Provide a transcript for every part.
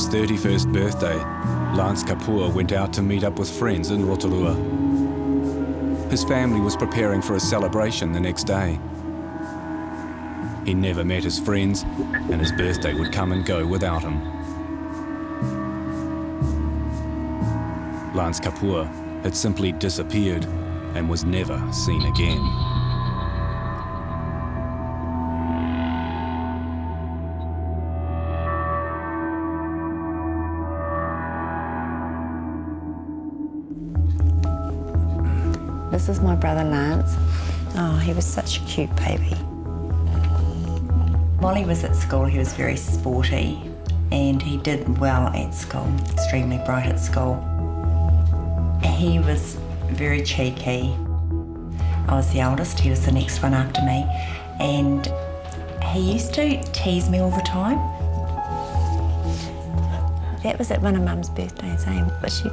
his 31st birthday, Lance Kapua went out to meet up with friends in Rotorua. His family was preparing for a celebration the next day. He never met his friends, and his birthday would come and go without him. Lance Kapua had simply disappeared and was never seen again. This is my brother Lance. Oh, he was such a cute baby. While he was at school, he was very sporty and he did well at school, extremely bright at school. He was very cheeky. I was the eldest, he was the next one after me, and he used to tease me all the time. That was at one of Mum's birthdays, eh? Was she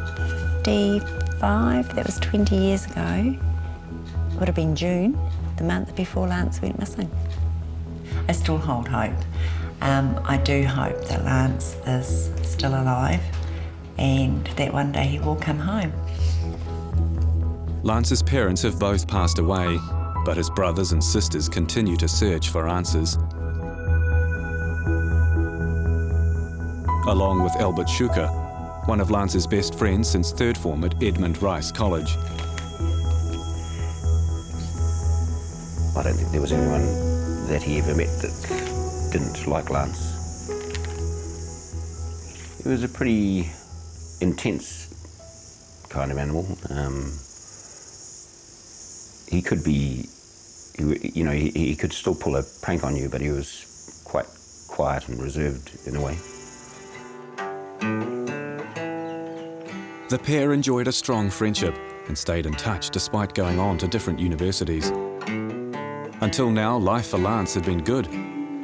55? That was 20 years ago. Would have been June, the month before Lance went missing. I still hold hope. I do hope that Lance is still alive and that one day he will come home. Lance's parents have both passed away, but his brothers and sisters continue to search for answers. Along with Albert Schuker, one of Lance's best friends since third form at Edmund Rice College. I don't think there was anyone that he ever met that didn't like Lance. He was a pretty intense kind of animal. He could be, he could still pull a prank on you, but he was quite quiet and reserved in a way. The pair enjoyed a strong friendship and stayed in touch despite going on to different universities. Until now, life for Lance had been good,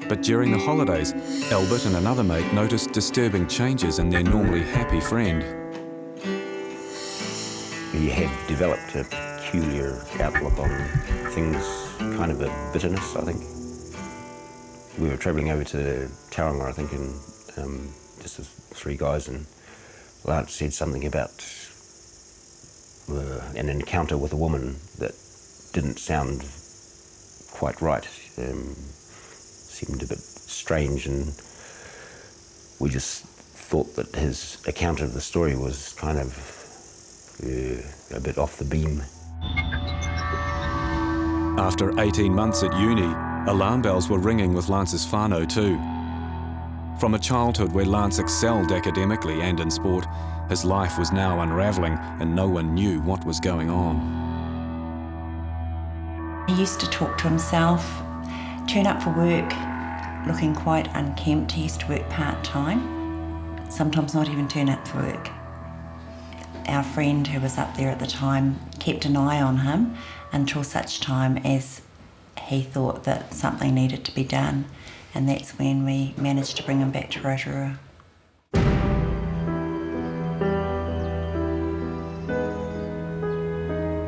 but during the holidays, Albert and another mate noticed disturbing changes in their normally happy friend. He had developed a peculiar outlook on things, kind of a bitterness, I think. We were travelling over to Tauranga, I think, and just as three guys, and Lance said something about an encounter with a woman that didn't sound quite right. Seemed a bit strange, and we just thought that his account of the story was kind of a bit off the beam. After 18 months at uni, alarm bells were ringing with Lance's whānau too. From a childhood where Lance excelled academically and in sport, his life was now unravelling and no one knew what was going on. He used to talk to himself, turn up for work looking quite unkempt. He used to work part-time, sometimes not even turn up for work. Our friend who was up there at the time kept an eye on him until such time as he thought that something needed to be done, and that's when we managed to bring him back to Rotorua.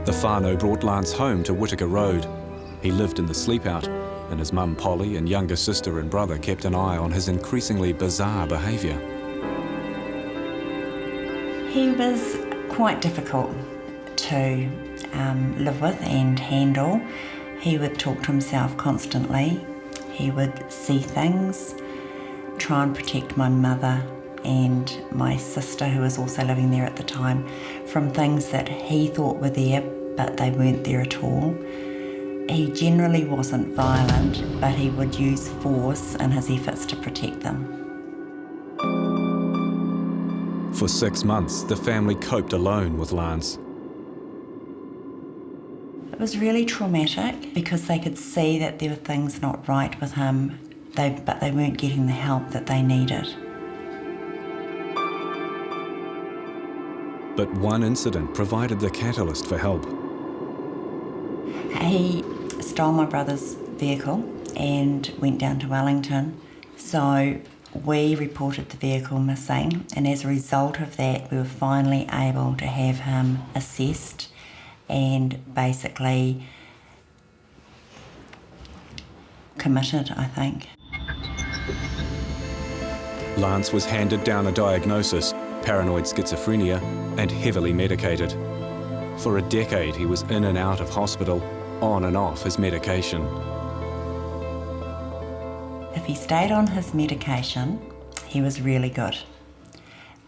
The whānau brought Lance home to Whitaker Road. He lived in the sleep-out, and his mum Polly and younger sister and brother kept an eye on his increasingly bizarre behaviour. He was quite difficult to live with and handle. He would talk to himself constantly. He would see things, try and protect my mother and my sister, who was also living there at the time, from things that he thought were there, but they weren't there at all. He generally wasn't violent, but he would use force in his efforts to protect them. For 6 months, the family coped alone with Lance. It was really traumatic because they could see that there were things not right with him, but they weren't getting the help that they needed. But one incident provided the catalyst for help. He stole my brother's vehicle and went down to Wellington. So we reported the vehicle missing, and as a result of that, we were finally able to have him assessed and basically committed, I think. Lance was handed down a diagnosis, paranoid schizophrenia, and heavily medicated. For a decade, he was in and out of hospital, on and off his medication. If he stayed on his medication, he was really good.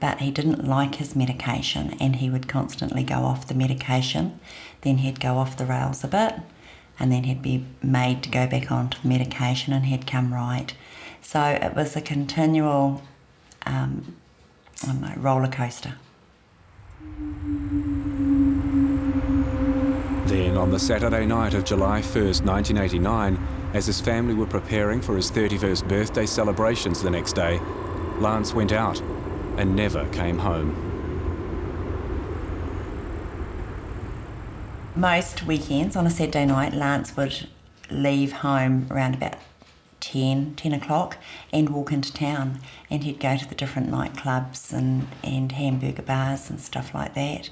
But he didn't like his medication and he would constantly go off the medication. Then he'd go off the rails a bit and then he'd be made to go back onto the medication and he'd come right. So it was a continual roller coaster. Then on the Saturday night of July 1st, 1989, as his family were preparing for his 31st birthday celebrations the next day, Lance went out and never came home. Most weekends on a Saturday night, Lance would leave home around about 10 o'clock and walk into town, and he'd go to the different nightclubs and hamburger bars and stuff like that.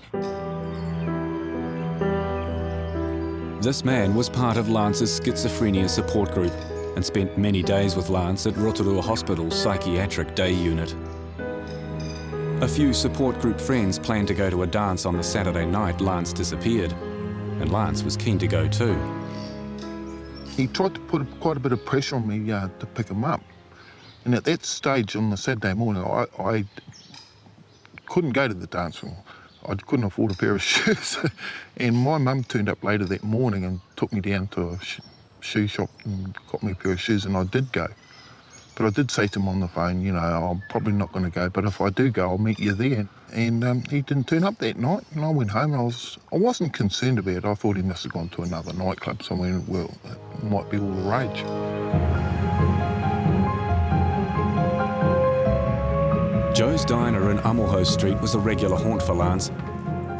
This man was part of Lance's schizophrenia support group and spent many days with Lance at Rotorua Hospital's psychiatric day unit. A few support group friends planned to go to a dance on the Saturday night Lance disappeared, and Lance was keen to go too. He tried to put quite a bit of pressure on me to pick him up. And at that stage on the Saturday morning, I couldn't go to the dance floor. I couldn't afford a pair of shoes. And my mum turned up later that morning and took me down to a shoe shop and got me a pair of shoes, and I did go. But I did say to him on the phone, you know, I'm probably not going to go, but if I do go, I'll meet you there. And he didn't turn up that night, and I went home. And I wasn't concerned about it. I thought he must have gone to another nightclub somewhere where it might be all the rage. Joe's Diner in Amoho Street was a regular haunt for Lance,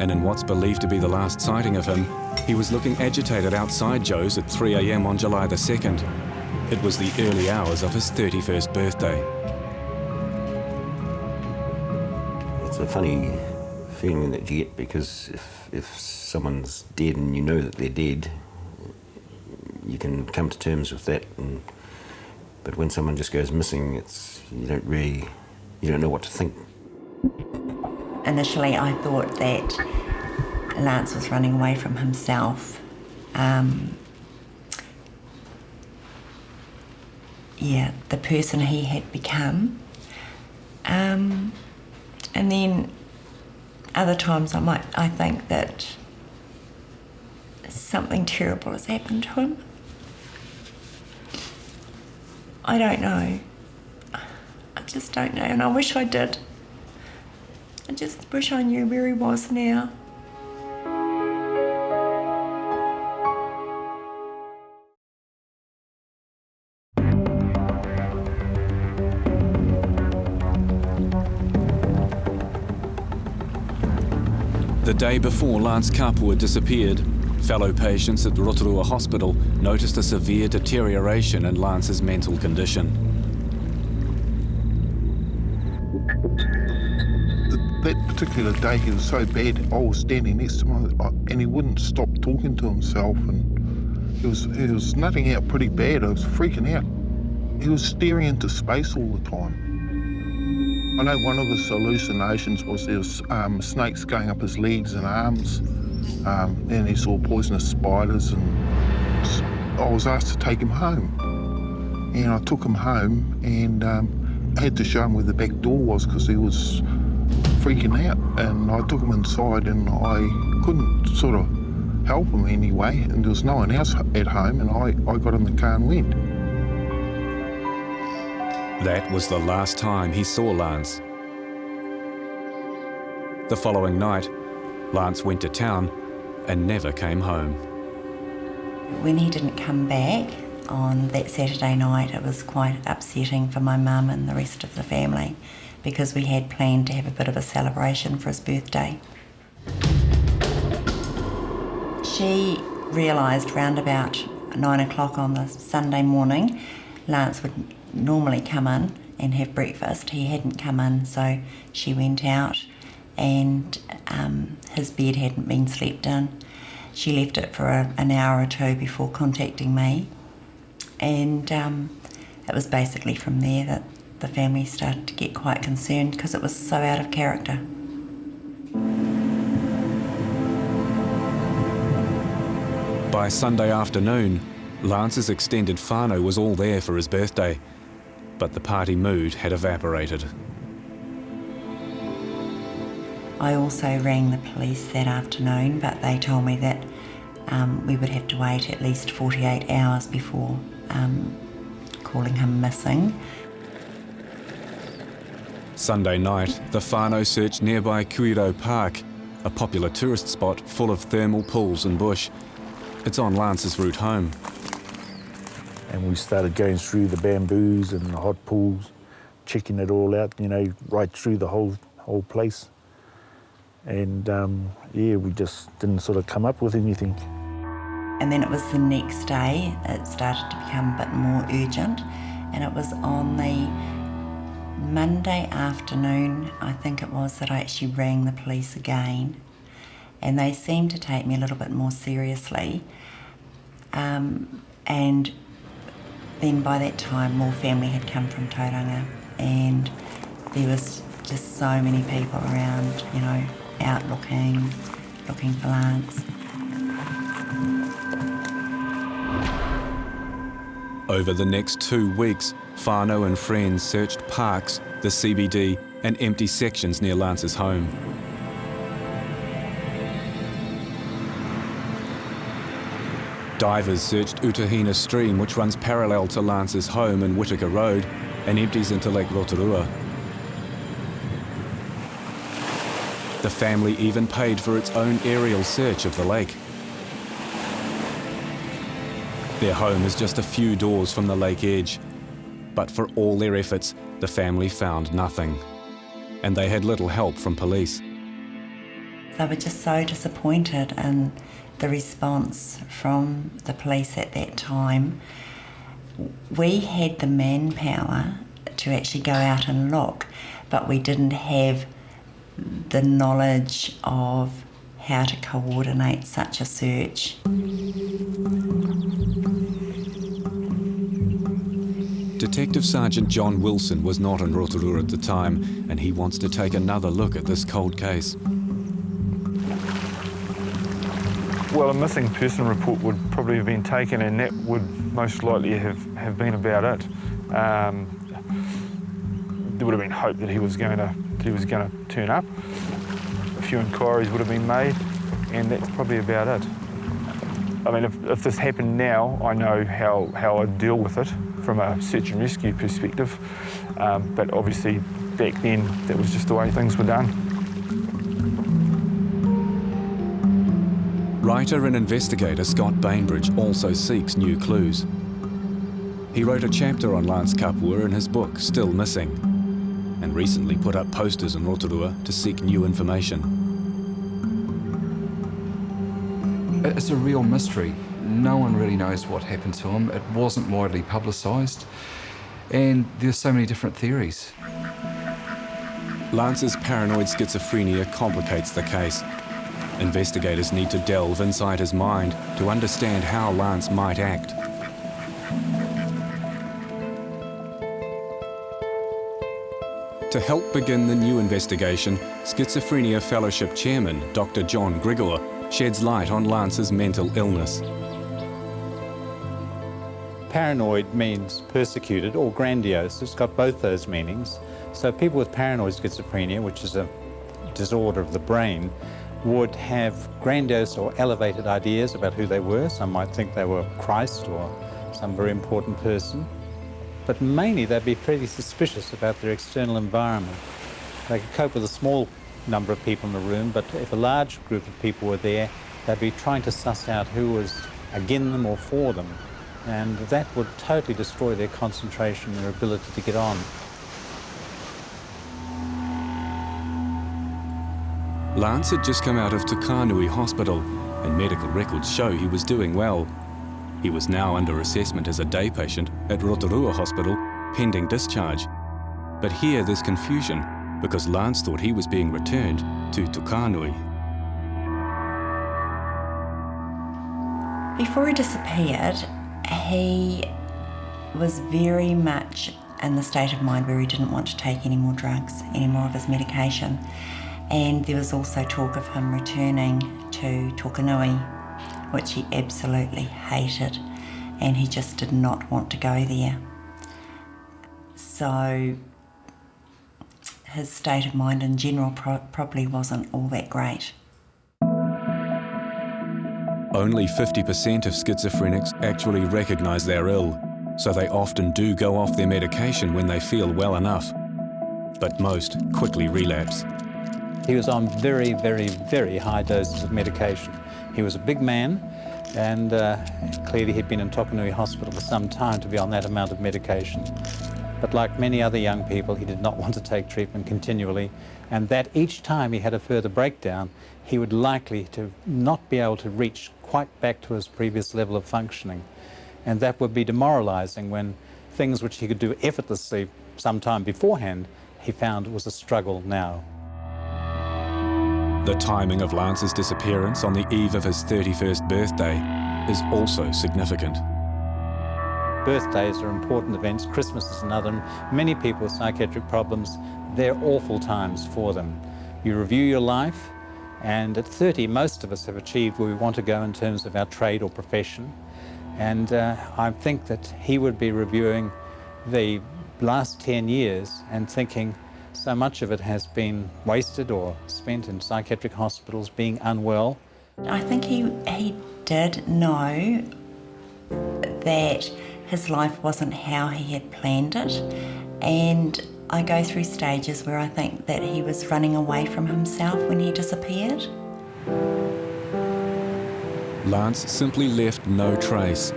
and in what's believed to be the last sighting of him, he was looking agitated outside Joe's at 3 a.m. on July the 2nd. It was the early hours of his 31st birthday. It's a funny feeling that you get, because if someone's dead and you know that they're dead, you can come to terms with that. But when someone just goes missing, you don't know what to think. Initially, I thought that Lance was running away from himself. The person he had become. And then other times I think that something terrible has happened to him. I don't know. I just don't know, and I wish I did. I just wish I knew where he was now. The day before Lance Kapua disappeared, fellow patients at Rotorua Hospital noticed a severe deterioration in Lance's mental condition. That particular day, he was so bad. I was standing next to him, and he wouldn't stop talking to himself, and he was nutting out pretty bad. I was freaking out. He was staring into space all the time. I know one of his hallucinations was there was snakes going up his legs and arms, and he saw poisonous spiders, and I was asked to take him home. And I took him home and I had to show him where the back door was because he was freaking out. And I took him inside and I couldn't sort of help him anyway, and there was no one else at home, and I got in the car and went. That was the last time he saw Lance. The following night, Lance went to town and never came home. When he didn't come back on that Saturday night, it was quite upsetting for my mum and the rest of the family, because we had planned to have a bit of a celebration for his birthday. She realised round about 9 o'clock on the Sunday morning, Lance would normally come in and have breakfast. He hadn't come in, so she went out, and his bed hadn't been slept in. She left it for an hour or two before contacting me, and it was basically from there that the family started to get quite concerned because it was so out of character. By Sunday afternoon, Lance's extended whānau was all there for his birthday, but the party mood had evaporated. I also rang the police that afternoon, but they told me that we would have to wait at least 48 hours before calling him missing. Sunday night, the whānau searched nearby Kuiro Park, a popular tourist spot full of thermal pools and bush. It's on Lance's route home. And we started going through the bamboos and the hot pools, checking it all out, you know, right through the whole place. And we just didn't sort of come up with anything. And then it was the next day, it started to become a bit more urgent, and it was on the Monday afternoon, I think it was, that I actually rang the police again, and they seemed to take me a little bit more seriously. And then by that time, more family had come from Tauranga, and there was just so many people around, you know, out looking for Lance. Over the next 2 weeks, whānau and friends searched parks, the CBD, and empty sections near Lance's home. Divers searched Utahina Stream, which runs parallel to Lance's home in Whitaker Road and empties into Lake Rotorua. The family even paid for its own aerial search of the lake. Their home is just a few doors from the lake edge, but for all their efforts, the family found nothing, and they had little help from police. They were just so disappointed in the response from the police at that time. We had the manpower to actually go out and look, but we didn't have the knowledge of how to coordinate such a search. Detective Sergeant John Wilson was not in Rotorua at the time, and he wants to take another look at this cold case. Well, a missing person report would probably have been taken, and that would most likely have been about it. There would have been hope that he was going to turn up. A few inquiries would have been made, and that's probably about it. I mean, if this happened now, I know how I'd deal with it from a search and rescue perspective, but obviously back then that was just the way things were done. Writer and investigator Scott Bainbridge also seeks new clues. He wrote a chapter on Lance Kapua in his book, Still Missing, and recently put up posters in Rotorua to seek new information. It's a real mystery. No one really knows what happened to him. It wasn't widely publicised, and there's so many different theories. Lance's paranoid schizophrenia complicates the case. Investigators need to delve inside his mind to understand how Lance might act. To help begin the new investigation, Schizophrenia Fellowship Chairman Dr. John Grigor sheds light on Lance's mental illness. Paranoid means persecuted or grandiose. It's got both those meanings. So people with paranoid schizophrenia, which is a disorder of the brain, would have grandiose or elevated ideas about who they were. Some might think they were Christ or some very important person. But mainly they'd be pretty suspicious about their external environment. They could cope with a small number of people in the room, but if a large group of people were there, they'd be trying to suss out who was against them or for them. And that would totally destroy their concentration and their ability to get on. Lance had just come out of Tukanui Hospital, and medical records show he was doing well. He was now under assessment as a day patient at Rotorua Hospital, pending discharge. But here there's confusion, because Lance thought he was being returned to Tukanui. Before he disappeared, he was very much in the state of mind where he didn't want to take any more drugs, any more of his medication. And there was also talk of him returning to Tokanui, which he absolutely hated, and he just did not want to go there. So his state of mind in general probably wasn't all that great. Only 50% of schizophrenics actually recognise they're ill, so they often do go off their medication when they feel well enough. But most quickly relapse. He was on very, very, very high doses of medication. He was a big man, and clearly he'd been in Tokanui Hospital for some time to be on that amount of medication. But like many other young people, he did not want to take treatment continually, and that each time he had a further breakdown, he would likely to not be able to reach quite back to his previous level of functioning. And that would be demoralising when things which he could do effortlessly some time beforehand, he found was a struggle now. The timing of Lance's disappearance on the eve of his 31st birthday is also significant. Birthdays are important events, Christmas is another. Many people with psychiatric problems, they're awful times for them. You review your life, and at 30, most of us have achieved where we want to go in terms of our trade or profession. And I think that he would be reviewing the last 10 years and thinking so much of it has been wasted or spent in psychiatric hospitals, being unwell. I think he did know that his life wasn't how he had planned it, and I go through stages where I think that he was running away from himself when he disappeared. Lance simply left no trace.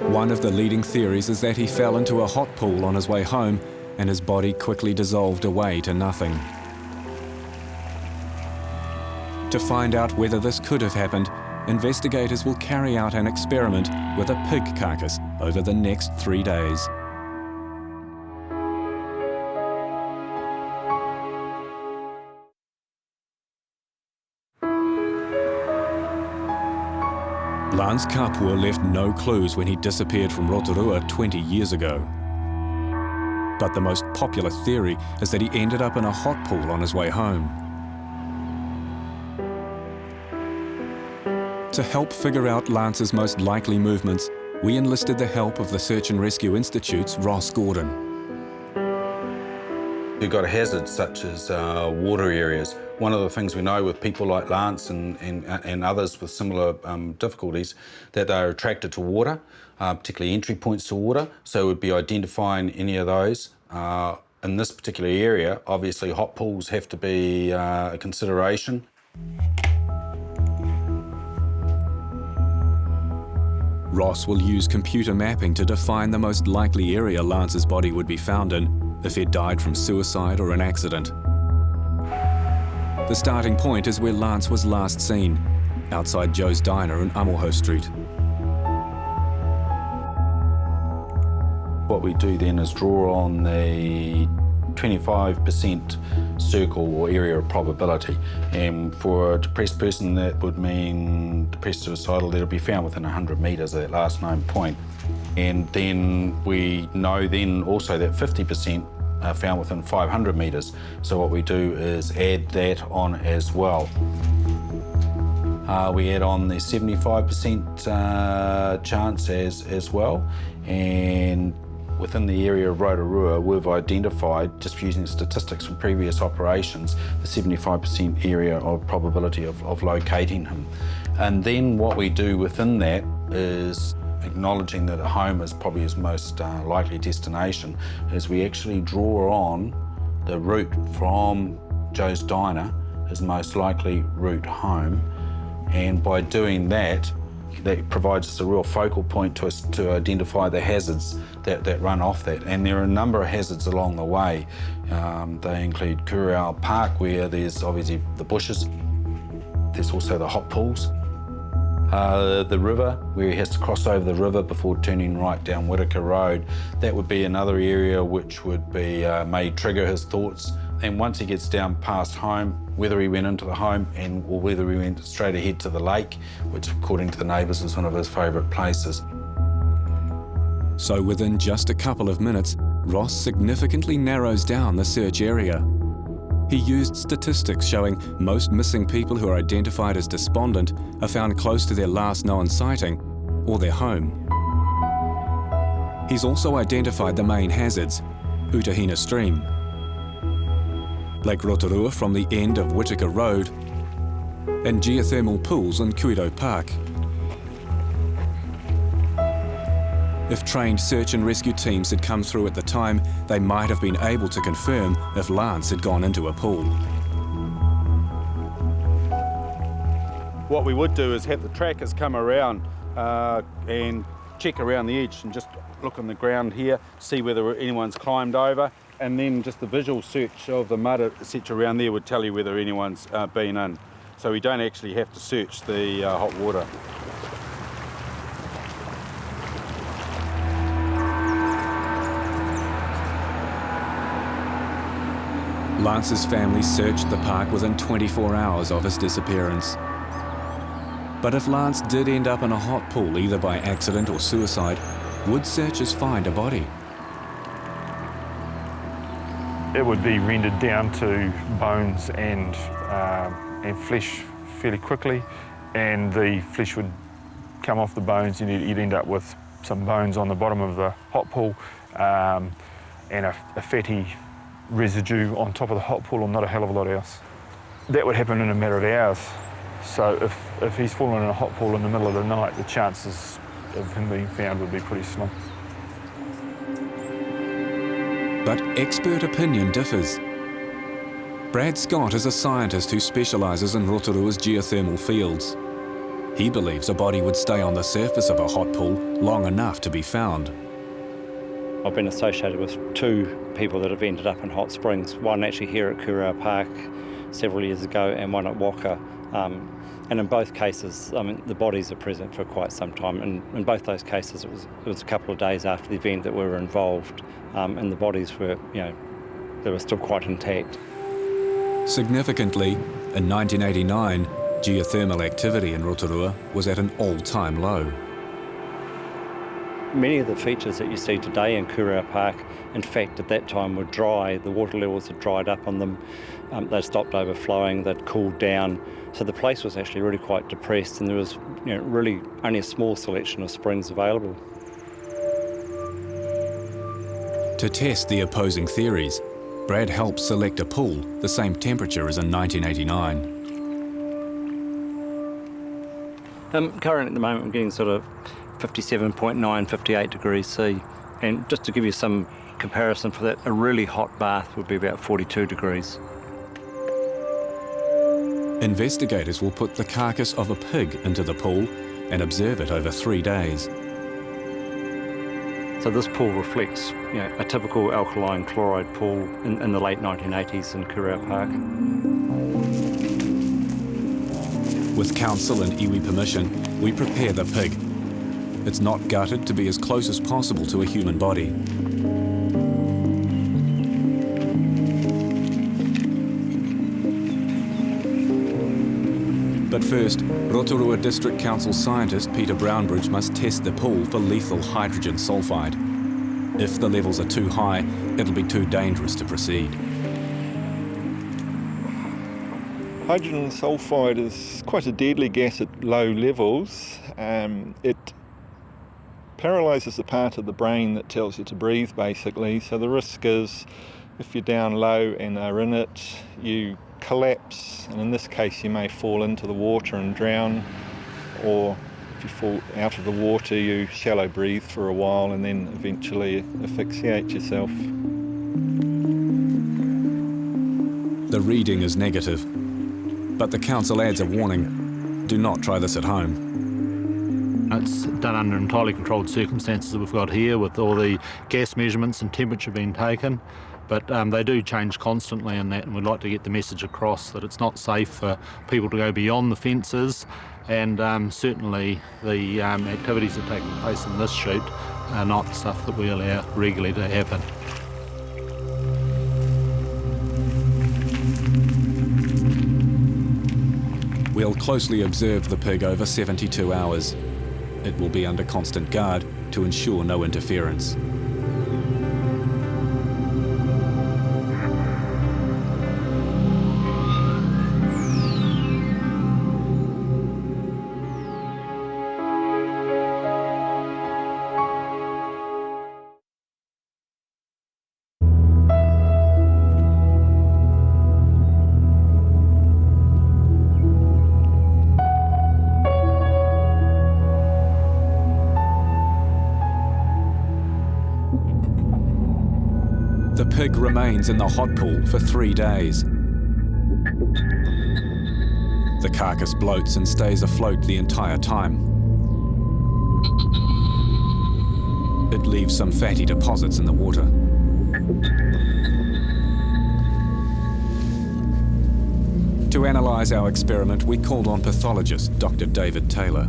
One of the leading theories is that he fell into a hot pool on his way home and his body quickly dissolved away to nothing. To find out whether this could have happened, investigators will carry out an experiment with a pig carcass over the next 3 days. Lance Kapua left no clues when he disappeared from Rotorua 20 years ago. But the most popular theory is that he ended up in a hot pool on his way home. To help figure out Lance's most likely movements, we enlisted the help of the Search and Rescue Institute's Ross Gordon. You've got hazards such as water areas. One of the things we know with people like Lance and others with similar difficulties, that they're attracted to water, particularly entry points to water, so we'd be identifying any of those. In this particular area, obviously hot pools have to be a consideration. Ross will use computer mapping to define the most likely area Lance's body would be found in if he'd died from suicide or an accident. The starting point is where Lance was last seen, outside Joe's Diner in Amoho Street. What we do then is draw on the 25% circle or area of probability. And for a depressed person, that would mean depressed suicidal, that'll be found within 100 metres of that last known point. And then we know then also that 50% are found within 500 metres. So what we do is add that on as well. We add on the 75% chance as well. And within the area of Rotorua, we've identified, just using statistics from previous operations, the 75% area of probability of locating him. And then what we do within that is, acknowledging that a home is probably his most likely destination, is we actually draw on the route from Joe's Diner, his most likely route home. And by doing that, that provides us a real focal point to us to identify the hazards that run off that. And there are a number of hazards along the way. They include Kural Park, where there's obviously the bushes. There's also the hot pools. The river, where he has to cross over the river before turning right down Whitaker Road. That would be another area which would be may trigger his thoughts. And once he gets down past home, whether he went into the home or whether he went straight ahead to the lake, which according to the neighbours is one of his favourite places. So within just a couple of minutes, Ross significantly narrows down the search area. He used statistics showing most missing people who are identified as despondent are found close to their last known sighting or their home. He's also identified the main hazards: Utahina Stream, Lake Rotorua from the end of Whitaker Road, and geothermal pools in Cuido Park. If trained search and rescue teams had come through at the time, they might have been able to confirm if Lance had gone into a pool. What we would do is have the trackers come around and check around the edge and just look on the ground here, see whether anyone's climbed over, and then just the visual search of the mud, etc. around there would tell you whether anyone's been in. So we don't actually have to search the hot water. Lance's family searched the park within 24 hours of his disappearance. But if Lance did end up in a hot pool, either by accident or suicide, would searchers find a body? It would be rendered down to bones and flesh fairly quickly, and the flesh would come off the bones, and you'd end up with some bones on the bottom of the hot pool and a fatty residue on top of the hot pool, and not a hell of a lot else. That would happen in a matter of hours. So if he's fallen in a hot pool in the middle of the night, the chances of him being found would be pretty slim. But expert opinion differs. Brad Scott is a scientist who specialises in Rotorua's geothermal fields. He believes a body would stay on the surface of a hot pool long enough to be found. I've been associated with 2 people that have ended up in hot springs, one actually here at Kuroa Park several years ago and one at Waka. And in both cases, I mean, the bodies are present for quite some time. And in both those cases, it was a couple of days after the event that we were involved, and the bodies were, they were still quite intact. Significantly, in 1989, geothermal activity in Rotorua was at an all-time low. Many of the features that you see today in Kuroa Park, in fact, at that time were dry. The water levels had dried up on them. They'd stopped overflowing, they'd cooled down. So the place was actually really quite depressed, and there was really only a small selection of springs available. To test the opposing theories, Brad helped select a pool the same temperature as in 1989. Currently at the moment I'm getting sort of 57.9, 58 degrees C. And just to give you some comparison for that, a really hot bath would be about 42 degrees. Investigators will put the carcass of a pig into the pool and observe it over 3 days. So this pool reflects a typical alkaline chloride pool in the late 1980s in Kuroa Park. With council and iwi permission, we prepare the pig. It's not gutted to be as close as possible to a human body. But first, Rotorua District Council scientist Peter Brownbridge must test the pool for lethal hydrogen sulfide. If the levels are too high, it'll be too dangerous to proceed. Hydrogen sulfide is quite a deadly gas at low levels. It paralyses the part of the brain that tells you to breathe, basically. So the risk is, if you're down low and are in it, you collapse, and in this case you may fall into the water and drown, or if you fall out of the water you shallow breathe for a while and then eventually asphyxiate yourself. The reading is negative, but the council adds a warning: do not try this at home. It's done under entirely controlled circumstances that we've got here, with all the gas measurements and temperature being taken. But they do change constantly in that, and we'd like to get the message across that it's not safe for people to go beyond the fences, and certainly the activities that take place in this shoot are not stuff that we allow regularly to happen. We'll closely observe the pig over 72 hours. It will be under constant guard to ensure no interference. The pig remains in the hot pool for 3 days. The carcass bloats and stays afloat the entire time. It leaves some fatty deposits in the water. To analyse our experiment, we called on pathologist Dr. David Taylor.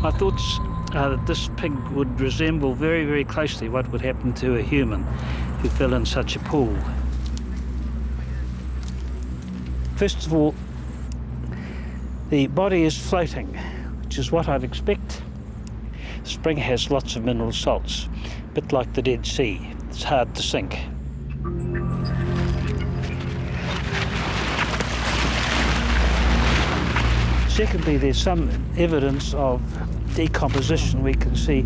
I thought that this pig would resemble very, very closely what would happen to a human who fell in such a pool. First of all, the body is floating, which is what I'd expect. The spring has lots of mineral salts, a bit like the Dead Sea. It's hard to sink. Secondly, there's some evidence of decomposition. We can see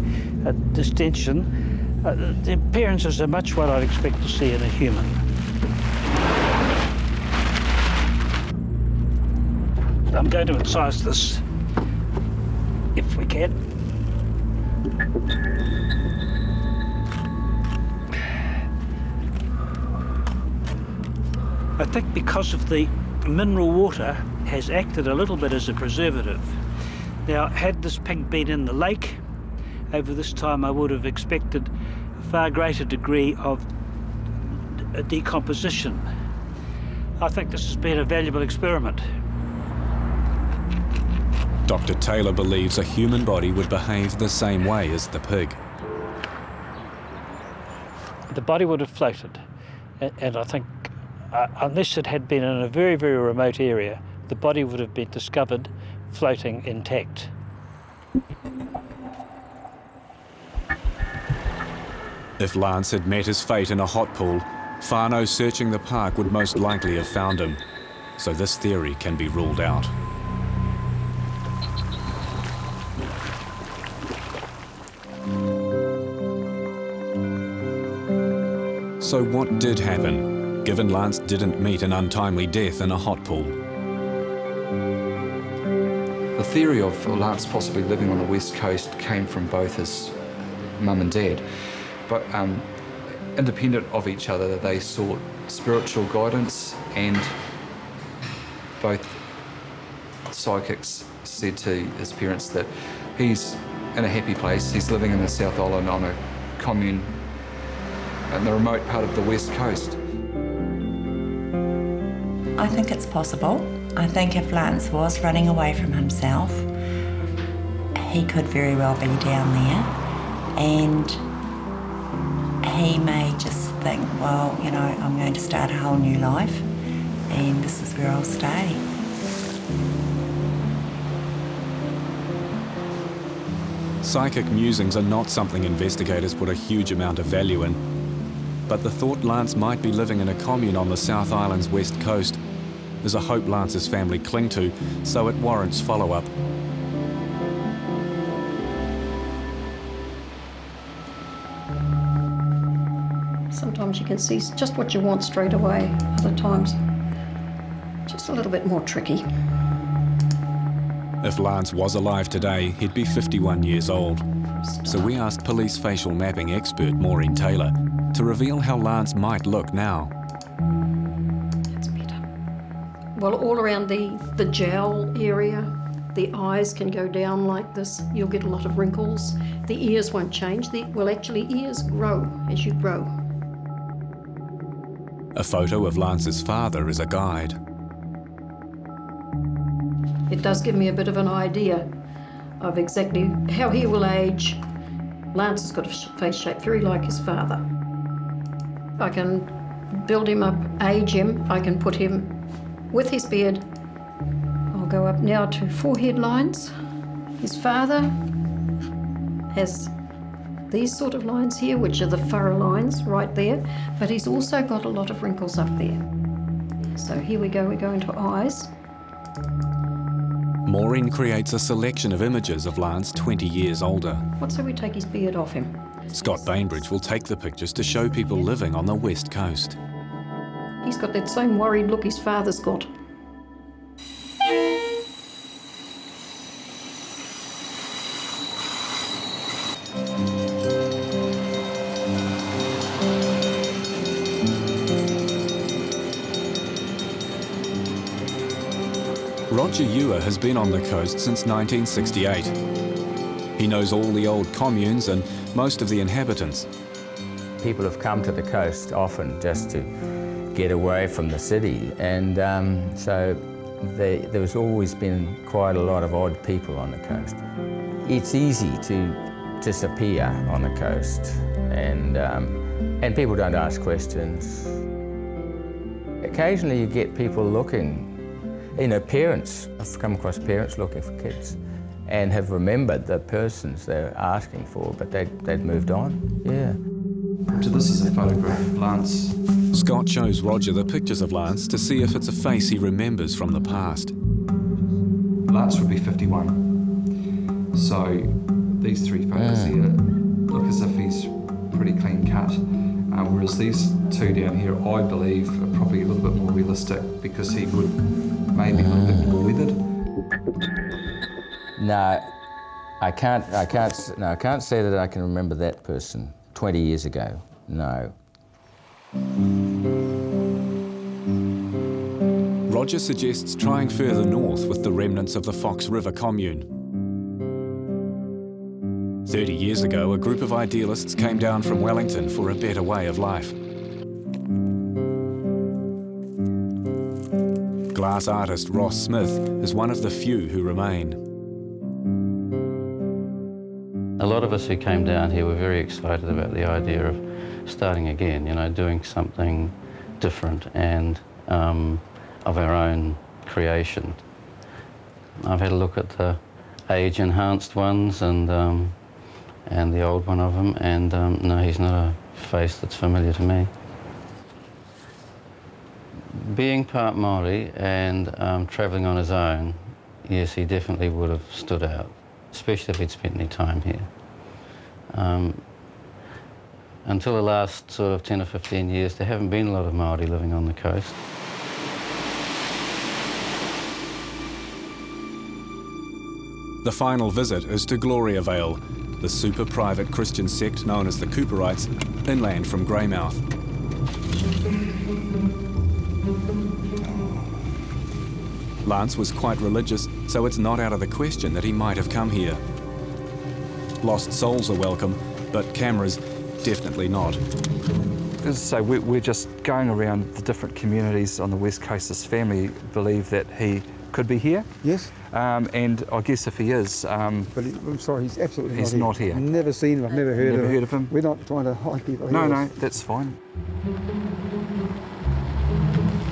a distension. The appearances are much what I'd expect to see in a human. I'm going to incise this, if we can. I think because of the mineral water has acted a little bit as a preservative. Now, had this pig been in the lake, over this time I would have expected a far greater degree of decomposition. I think this has been a valuable experiment. Dr. Taylor believes a human body would behave the same way as the pig. The body would have floated, and I think unless it had been in a very, very remote area, the body would have been discovered floating intact. If Lance had met his fate in a hot pool, whānau searching the park would most likely have found him, so this theory can be ruled out. So what did happen, given Lance didn't meet an untimely death in a hot pool? The theory of Lance possibly living on the west coast came from both his mum and dad, but independent of each other, they sought spiritual guidance, and both psychics said to his parents that he's in a happy place, he's living in the South Island on a commune in the remote part of the west coast. I think it's possible. I think if Lance was running away from himself, he could very well be down there, and he may just think, well, you know, I'm going to start a whole new life, and this is where I'll stay. Psychic musings are not something investigators put a huge amount of value in, but the thought Lance might be living in a commune on the South Island's west coast is a hope Lance's family cling to, so it warrants follow-up. Sometimes you can see just what you want straight away. Other times, just a little bit more tricky. If Lance was alive today, he'd be 51 years old. So we asked police facial mapping expert Maureen Taylor to reveal how Lance might look now. That's better. Well, all around the jowl area, the eyes can go down like this. You'll get a lot of wrinkles. The ears won't change. Ears grow as you grow. A photo of Lance's father is a guide. It does give me a bit of an idea of exactly how he will age. Lance has got a face shape very like his father. I can build him up, age him. I can put him with his beard. I'll go up now to forehead lines. His father has these sort of lines here, which are the furrow lines right there, but he's also got a lot of wrinkles up there. So here we go, we go into eyes. Maureen creates a selection of images of Lance 20 years older. What say we take his beard off him? Scott Bainbridge will take the pictures to show people living on the west coast. He's got that same worried look his father's got. Roger Ewer has been on the coast since 1968. He knows all the old communes and most of the inhabitants. People have come to the coast often just to get away from the city, and so there's always been quite a lot of odd people on the coast. It's easy to disappear on the coast, and people don't ask questions. Occasionally you get people looking, parents. I've come across parents looking for kids and have remembered the persons they're asking for, but they'd moved on, yeah. So this is a photograph of Lance. Scott shows Roger the pictures of Lance to see if it's a face he remembers from the past. Lance would be 51. So these three photos here look as if he's pretty clean cut. Whereas these two down here, I believe, are probably a little bit more realistic because he would maybe a little bit more withered. No, I can't say that I can remember that person 20 years ago, no. Roger suggests trying further north with the remnants of the Fox River commune. 30 years ago, a group of idealists came down from Wellington for a better way of life. Glass artist Ross Smith is one of the few who remain. A lot of us who came down here were very excited about the idea of starting again, doing something different and of our own creation. I've had a look at the age-enhanced ones and the old one of him, and no, he's not a face that's familiar to me. Being part Māori and travelling on his own, yes, he definitely would have stood out, especially if he'd spent any time here. Until the last sort of 10 or 15 years, there haven't been a lot of Māori living on the coast. The final visit is to Gloria Vale, the super private Christian sect known as the Cooperites, inland from Greymouth. Lance was quite religious, so it's not out of the question that he might have come here. Lost souls are welcome, but cameras, definitely not. So we're just going around the different communities on the West Coast. His family believe that he could be here. Yes. And I guess if he is... but I'm sorry, he's absolutely not here. I've never seen him, I've never heard of him. We're not trying to hide people here. No, that's fine.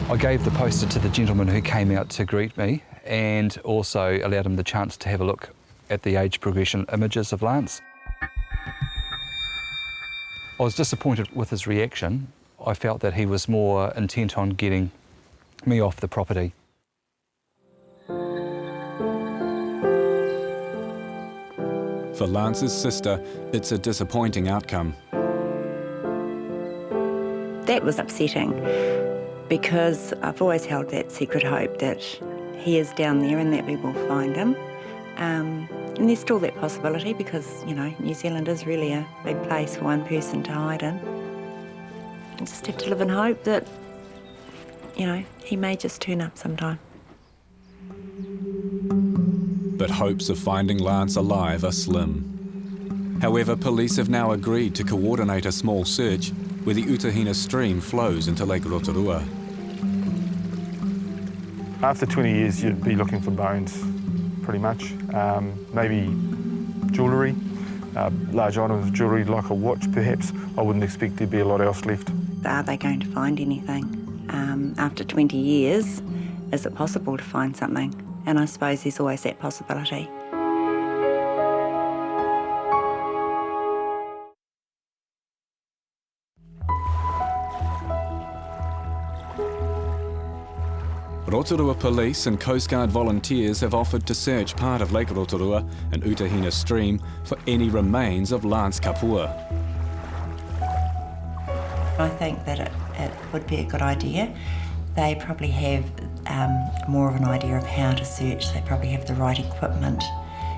I gave the poster to the gentleman who came out to greet me and also allowed him the chance to have a look at the age progression images of Lance. I was disappointed with his reaction. I felt that he was more intent on getting me off the property. For Lance's sister, it's a disappointing outcome. That was upsetting because I've always held that secret hope that he is down there and that we will find him. And there's still that possibility because, New Zealand is really a big place for one person to hide in. You just have to live in hope that, he may just turn up sometime. But hopes of finding Lance alive are slim. However, police have now agreed to coordinate a small search where the Utahina stream flows into Lake Rotorua. After 20 years, you'd be looking for bones, pretty much. Maybe jewellery, large items of jewellery like a watch perhaps. I wouldn't expect there'd be a lot else left. Are they going to find anything? After 20 years, is it possible to find something? And I suppose there's always that possibility. Rotorua Police and Coast Guard volunteers have offered to search part of Lake Rotorua and Utahina stream for any remains of Lance Kapua. I think that it would be a good idea. They probably have more of an idea of how to search. They probably have the right equipment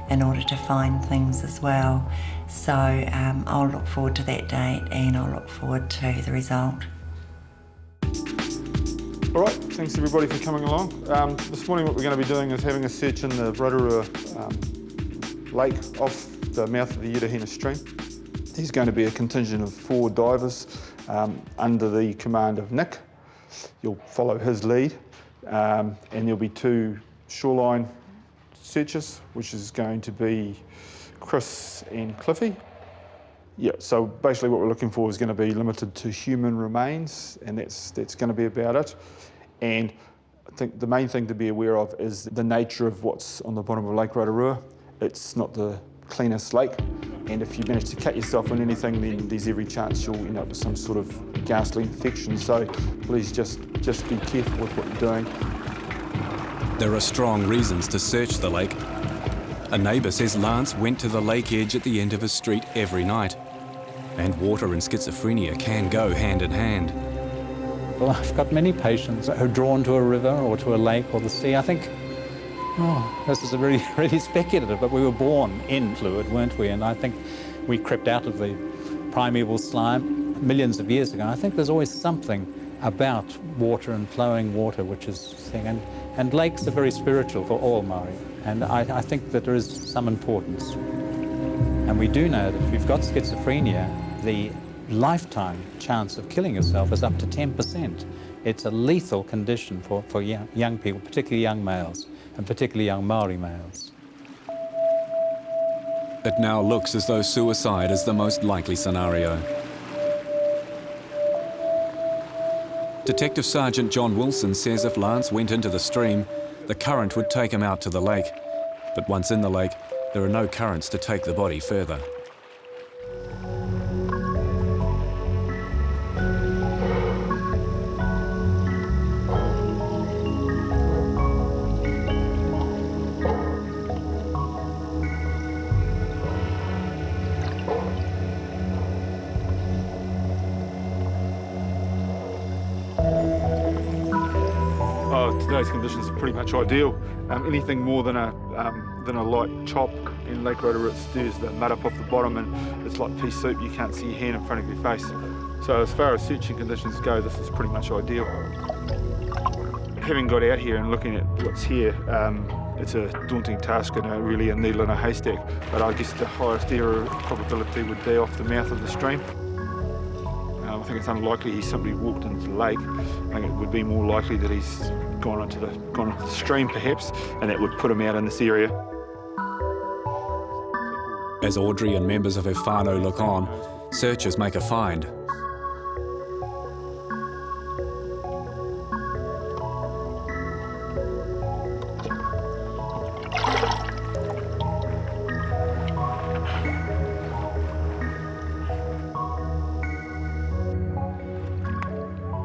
in order to find things as well. So I'll look forward to that date and I'll look forward to the result. All right, thanks everybody for coming along. This morning what we're going to be doing is having a search in the Rotorua lake off the mouth of the Utahina stream. There's going to be a contingent of 4 divers under the command of Nick. You'll follow his lead, and there'll be 2 shoreline searchers, which is going to be Chris and Cliffy. Yeah, so basically what we're looking for is going to be limited to human remains, and that's going to be about it. And I think the main thing to be aware of is the nature of what's on the bottom of Lake Rotorua. It's not the cleanest lake, and if you manage to cut yourself on anything, then there's every chance you'll end up with some sort of ghastly infection. So please just be careful with what you're doing. There are strong reasons to search the lake. A neighbour says Lance went to the lake edge at the end of his street every night. And water and schizophrenia can go hand in hand. Well, I've got many patients who are drawn to a river or to a lake or the sea. I think, this is a really, really speculative, but we were born in fluid, weren't we? And I think we crept out of the primeval slime millions of years ago. I think there's always something about water and flowing water which is thing. And lakes are very spiritual for all Māori. And I think that there is some importance. And we do know that if you've got schizophrenia, the lifetime chance of killing yourself is up to 10%. It's a lethal condition for young people, particularly young males, and particularly young Māori males. It now looks as though suicide is the most likely scenario. Detective Sergeant John Wilson says if Lance went into the stream, the current would take him out to the lake. But once in the lake, there are no currents to take the body further. Today's conditions are pretty much ideal. Anything more than a light chop in Lake Rotorua, it stirs the mud up off the bottom and it's like pea soup. You can't see your hand in front of your face. So as far as searching conditions go, this is pretty much ideal. Having got out here and looking at what's here, it's a daunting task and really a needle in a haystack. But I guess the highest area of probability would be off the mouth of the stream. I think it's unlikely he simply walked into the lake. I think it would be more likely that he's gone into the stream perhaps, and that would put him out in this area. As Audrey and members of her whānau look on, searchers make a find.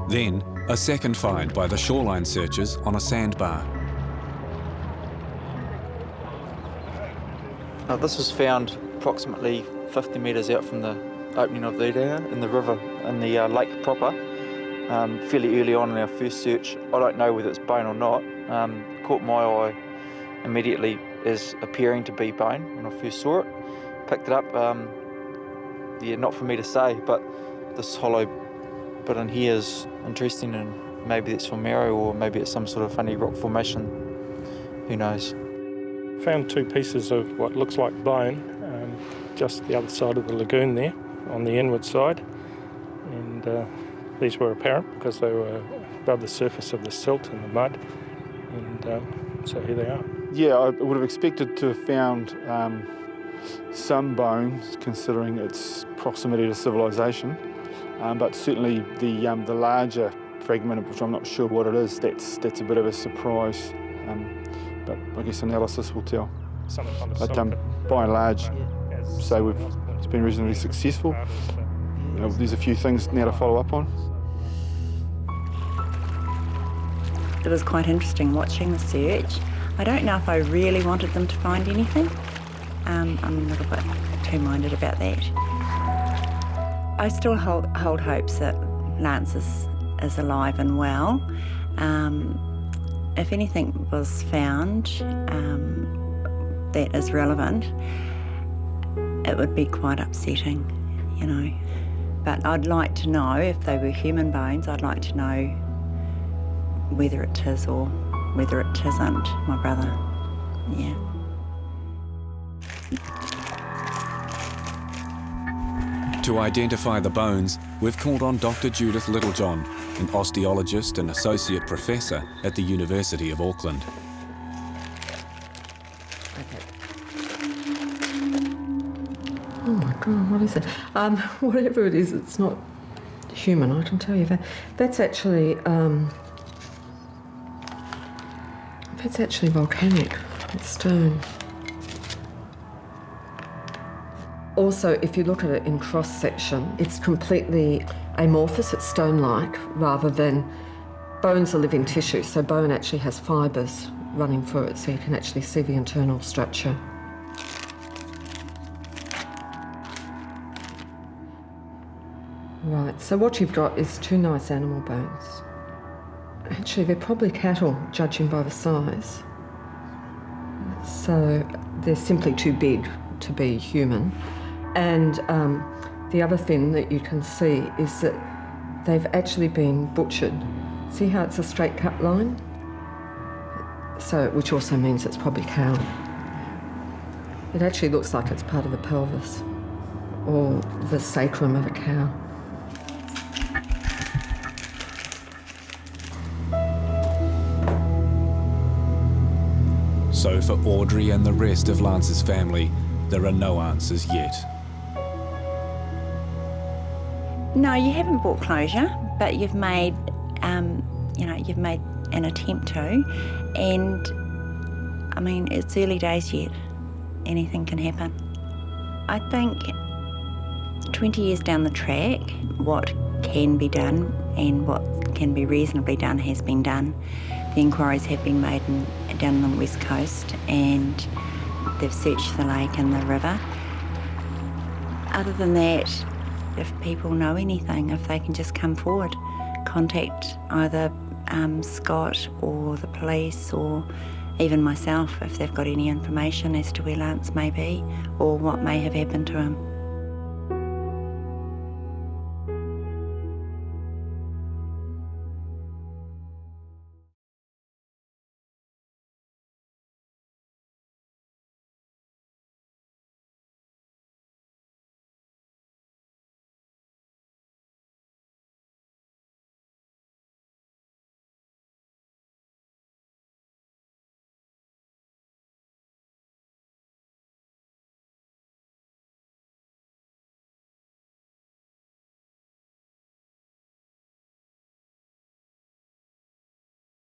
Then, a second find by the shoreline searchers on a sandbar. This was found approximately 50 metres out from the opening of the Iringa in the river, in the lake proper, fairly early on in our first search. I don't know whether it's bone or not. Caught my eye immediately as appearing to be bone when I first saw it. Picked it up, not for me to say, but this hollow bit in here is interesting, and maybe it's from marrow or maybe it's some sort of funny rock formation. Who knows? Found 2 pieces of what looks like bone just the other side of the lagoon there on the inward side, and these were apparent because they were above the surface of the silt and the mud, and so here they are. Yeah, I would have expected to have found some bones considering its proximity to civilization. But certainly the larger fragment, which I'm not sure what it is, that's a bit of a surprise. But I guess analysis will tell. But by and large, so it's been reasonably successful. There's a few things now to follow up on. It was quite interesting watching the search. I don't know if I really wanted them to find anything. I'm a little bit two-minded about that. I still hold hopes that Lance is alive and well. If anything was found that is relevant, it would be quite upsetting, you know. But I'd like to know, if they were human bones, I'd like to know whether it is or whether it isn't my brother. Yeah. To identify the bones, we've called on Dr. Judith Littlejohn, an osteologist and associate professor at the University of Auckland. Oh my God, what is it? Whatever it is, it's not human, I can tell you that. That's actually volcanic. It's stone. Also, if you look at it in cross-section, it's completely amorphous, it's stone-like, rather than bones are living tissue, so bone actually has fibres running through it, so you can actually see the internal structure. Right, so what you've got is two nice animal bones. Actually, they're probably cattle, judging by the size. So they're simply too big to be human. And the other thing that you can see is that they've actually been butchered. See how it's a straight cut line? So, which also means it's probably cow. It actually looks like it's part of the pelvis or the sacrum of a cow. So for Audrey and the rest of Lance's family, there are no answers yet. No, you haven't brought closure, but you've made, you've made an attempt to, and I mean, it's early days yet. Anything can happen. I think 20 years down the track, what can be done and what can be reasonably done has been done. The inquiries have been made down on the west coast, and they've searched the lake and the river. Other than that, if people know anything, if they can just come forward, contact either Scott or the police or even myself if they've got any information as to where Lance may be or what may have happened to him.